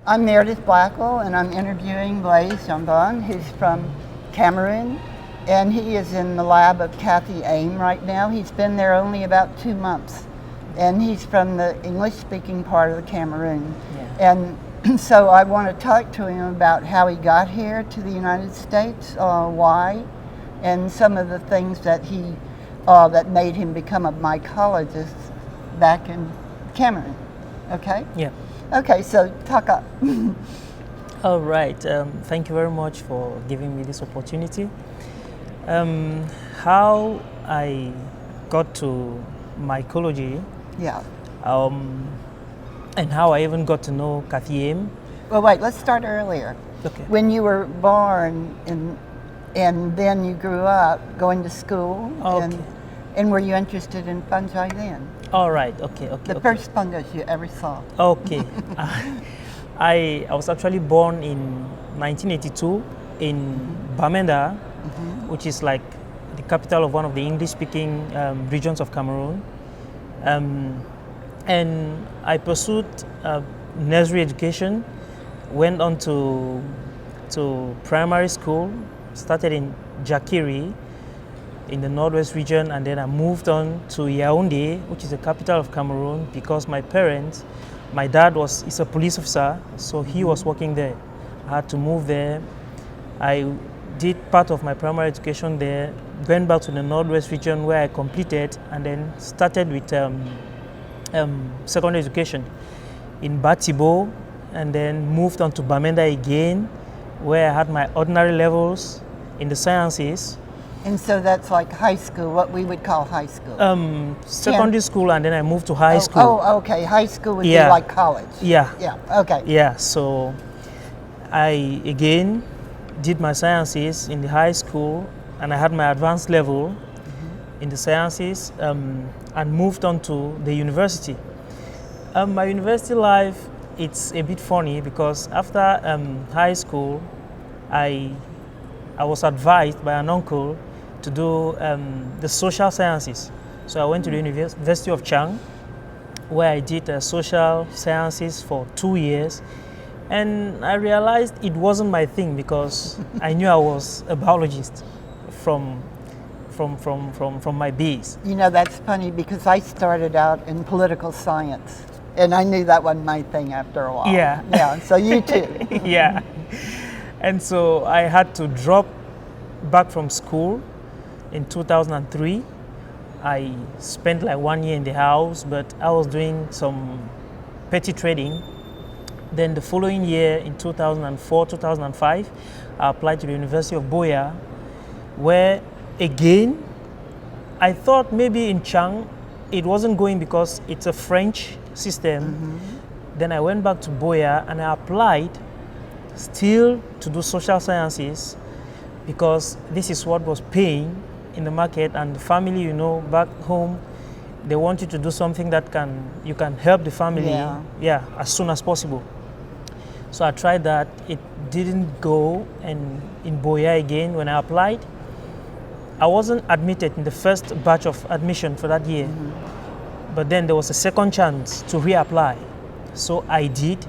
I'm Meredith Blackwell, and I'm interviewing Blaise Jumbam, who's from Cameroon, and he is in the lab of Kathy Aim right now. He's been there only about 2 months, and he's from the English-speaking part of the Cameroon. Yeah. And so I want to talk to him about how he got here to the United States, why, and some of the things that that made him become a mycologist back in Cameroon. Okay? Yeah. Okay, so talk up. All right. Thank you very much for giving me this opportunity. How I got to mycology, Yeah. and how I even got to know Kathy Aim. Well, wait, let's start earlier. Okay. When you were born and then you grew up going to school, Okay. and were you interested in fungi then? All right. Okay. The first fungus you ever saw? Okay. I was actually born in 1982 in Bamenda, which is like the capital of one of the English-speaking regions of Cameroon. And I pursued nursery education, went on to primary school, started in Jakiri in the northwest region, and then I moved on to Yaoundé, which is the capital of Cameroon, because my parents, my dad is a police officer, so he was working there. I had to move there. I did part of my primary education there, went back to the northwest region where I completed, and then started with secondary education in Batibo, and then moved on to Bamenda again, where I had my ordinary levels in the sciences. And so that's like high school, what we would call high school. Secondary school, and then I moved to high school. Oh, okay. High school would be Yeah. like college. Yeah. Yeah. Okay. Yeah, so I again did my sciences in the high school, and I had my advanced level in the sciences, and moved on to the university. My university life, it's a bit funny because after high school, I was advised by an uncle to do the social sciences. So I went to the University of Chang, where I did social sciences for 2 years. And I realized it wasn't my thing because I knew I was a biologist from my base. You know, that's funny because I started out in political science, and I knew that wasn't my thing after a while. Yeah. Yeah, so you too. Yeah. And so I had to drop back from school in 2003. I spent like 1 year in the house, but I was doing some petty trading. Then the following year in 2004, 2005, I applied to the University of Boya, where again, I thought maybe in Chang it wasn't going because it's a French system. Then I went back to Boya and I applied still to do social sciences because this is what was paying in the market, and the family, you know, back home, they want you to do something that you can help the family as soon as possible. So I tried that, it didn't go, and in Boya again when I applied, I wasn't admitted in the first batch of admission for that year. But then there was a second chance to reapply. So I did,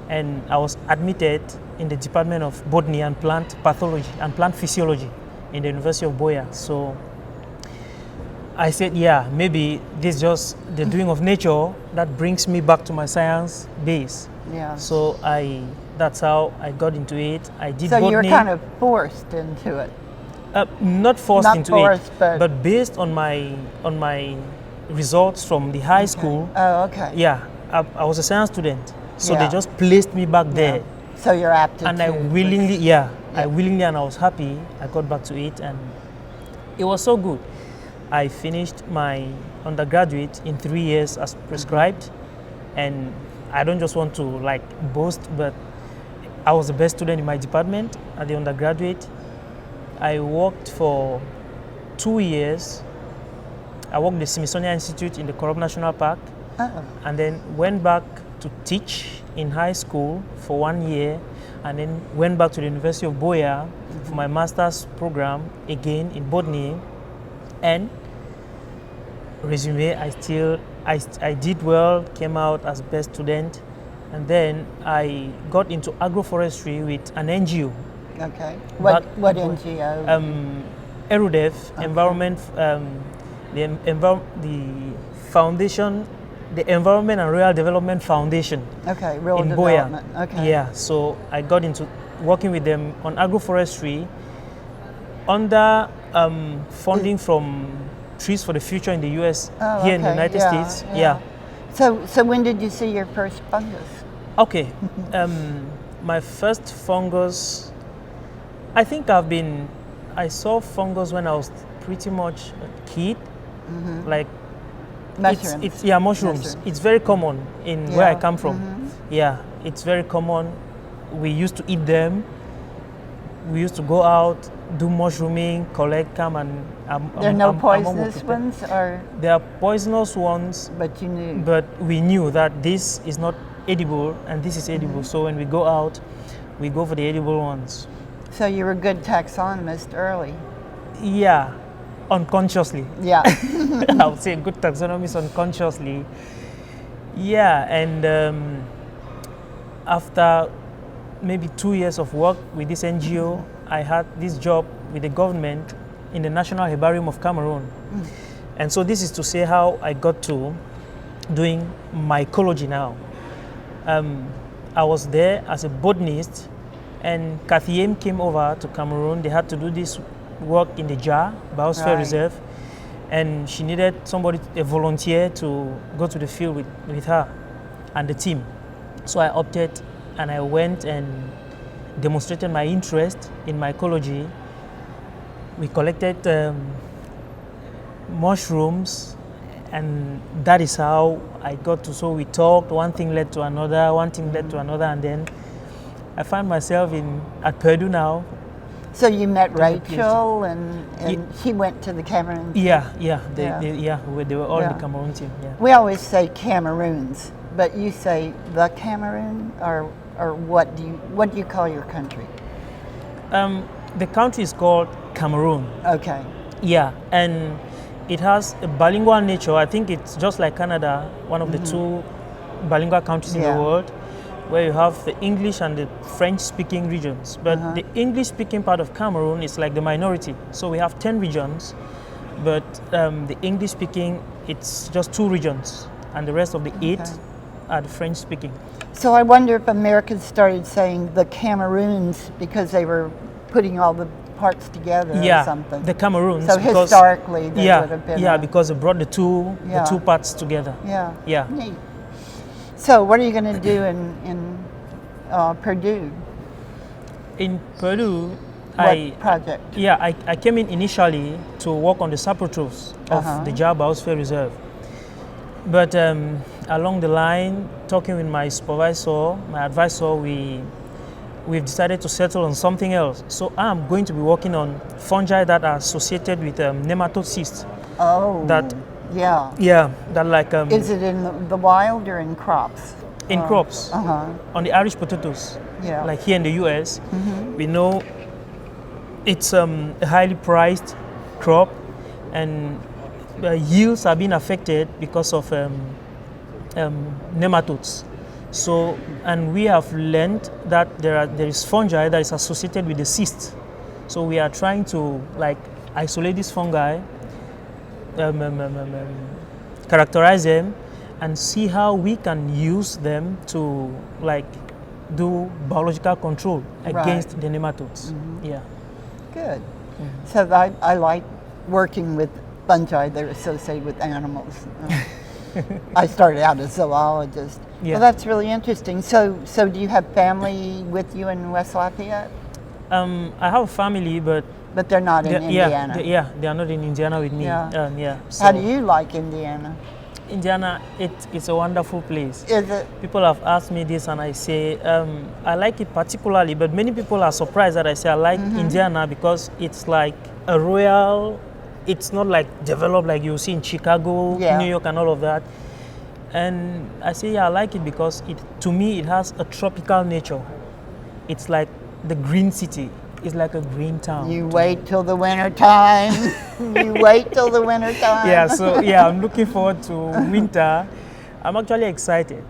and I was admitted in the Department of Botany and Plant Pathology and Plant Physiology in the University of Boya. So I said, yeah, maybe this is just the doing of nature that brings me back to my science base. Yeah. So that's how I got into it. I did So botany. you were kind of forced into it. Not forced Not into forced, it, but based on my results from the high school. Oh, okay. Yeah, I was a science student, so Yeah. they just placed me back there, So your aptitude. and I willingly, and I was happy. I got back to it, and it was so good. I finished my undergraduate in 3 years as prescribed, and I don't just want to like boast, but I was the best student in my department at the undergraduate. I worked for 2 years. I worked at the Smithsonian Institute in the Korob National Park, and then went back to teach in high school for 1 year, and then went back to the University of Boya for my master's program again in botany. And resume, I did well, came out as best student, and then I got into agroforestry with an NGO. Okay. But- What NGO? Meredith, environment, the foundation, the Environment and Rural Development Foundation Okay, rural in Boya. development. Okay. Yeah, so I got into working with them on agroforestry under funding from Trees for the Future in the US, Oh, here in the okay. United Yeah, States. yeah. So when did you see your first fungus? Okay, my first fungus, I think I saw fungus when I was pretty much a kid, like Mushrooms. It's mushrooms. Mushrooms. It's very common in where I Yeah, come from. Yeah, it's very common. We used to eat them. We used to go out, do mushrooming, collect them, and There are no I'm poisonous prepared. ones, or There are poisonous ones, but you knew. but we knew that this is not edible and this is edible. So when we go out, we go for the edible ones. So you were a good taxonomist early. Yeah, unconsciously. Yeah. I would say good taxonomist unconsciously. Yeah, and after maybe 2 years of work with this NGO, I had this job with the government in the National Herbarium of Cameroon. And so this is to say how I got to doing mycology now. I was there as a botanist, and Kathy Aim came over to Cameroon. They had to do this work in the Jar Biosphere Right. Reserve, and she needed somebody, a volunteer, to go to the field with her and the team. So I opted, and I went and demonstrated my interest in mycology. We collected mushrooms, and that is how I got to. So we talked. One thing led to another. One thing led to another, and then I find myself at Puerto now. So you met Doing a PhD. Rachel, and she went to the Cameroon. Yeah, Yeah. they were all in Yeah. the Cameroon team. Yeah. We always say Cameroons, but you say the Cameroon, or what do you call your country? The country is called Cameroon. Okay. Yeah, and it has a bilingual nature. I think it's just like Canada, one of the two bilingual countries in Yeah. the world, where you have the English and the French-speaking regions. But the English-speaking part of Cameroon is like the minority. So we have 10 regions, but the English-speaking, it's just 2 regions, and the rest of the 8 are the French-speaking. So I wonder if Americans started saying the Cameroons because they were putting all the parts together or something. the Cameroons. So because- historically, there would have been. because it brought the two parts together. Yeah. Yeah. Neat. So what are you going to do in Purdue? In Puerto, What project? I came in initially to work on the saprotrophs of the Jar Biosphere Reserve. But along the line, talking with my supervisor, my advisor, we've decided to settle on something else. So I'm going to be working on fungi that are associated with nematode cysts. Oh. That- Yeah. Yeah, that like Is it in the wild or in crops? in crops, on the Irish potatoes. Yeah. Like here in the US, we know it's a highly prized crop, and yields are being affected because of nematodes. So, and we have learned that there is fungi that is associated with the cyst. So we are trying to like isolate these fungi, characterize them, and see how we can use them to like do biological control against the nematodes. Yeah. Good. So I like working with fungi that are associated with animals. I started out as a zoologist. Yeah. Well, that's really interesting. So do you have family with you in West Lafayette? I have a family, but But they're not in Indiana. they are not in Indiana with me. Yeah. So How do you like Indiana? Indiana, it's a wonderful place. Is it? People have asked me this, and I say I like it particularly, but many people are surprised that I say I like Indiana because it's like a royal. It's not like developed like you see in Chicago, New York, and all of that. And I say I like it because to me it has a tropical nature. It's like the green city. It's like a green town. You wait till the winter time. You wait till the winter time. Yeah, so I'm looking forward to winter. I'm actually excited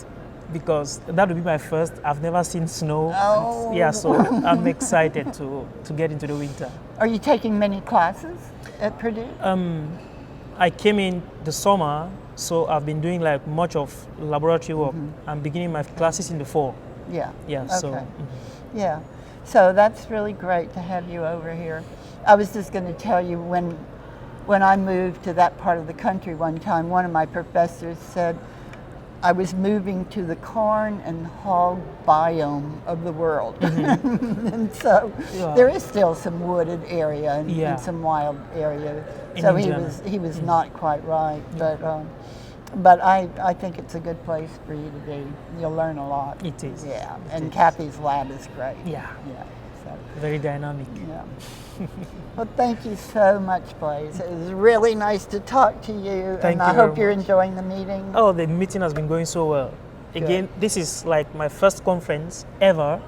because that would be my first. I've never seen snow. Oh. Yeah, so I'm excited to get into the winter. Are you taking many classes at Purdue? I came in the summer, so I've been doing like much of laboratory work. I'm beginning my classes in the fall. Yeah. Yeah, Okay. so Yeah. So that's really great to have you over here. I was just going to tell you when I moved to that part of the country one time, one of my professors said I was moving to the corn and hog biome of the world. And so Yeah. there is still some wooded area and, Yeah. and some wild area. In So Indiana. he was not quite right, but I think it's a good place for you to be. You'll learn a lot. It is. Yeah, It and is. Kathy's lab is great. Yeah, Yeah. So, very dynamic. yeah. Well, thank you so much, Blaise. It was really nice to talk to you, Thank and I you very hope you're much. enjoying the meeting. Oh, the meeting has been going so well. Again, this is like my first conference ever,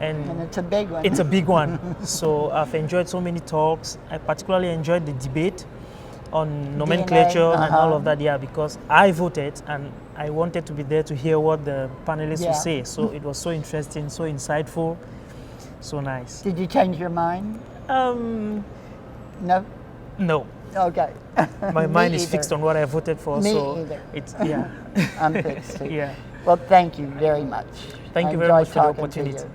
And and it's a big one. it's a big one. So I've enjoyed so many talks. I particularly enjoyed the debate on nomenclature and all of that. Yeah, because I voted and I wanted to be there to hear what the panelists Yeah. would say. So it was so interesting, so insightful, so nice. Did you change your mind? No? No, Okay. my Me mind is either. fixed on what I voted for. Me so either. it's yeah, I'm fixed too. yeah. Well, thank you very much. Thank I you very enjoyed much for the talking to you. opportunity.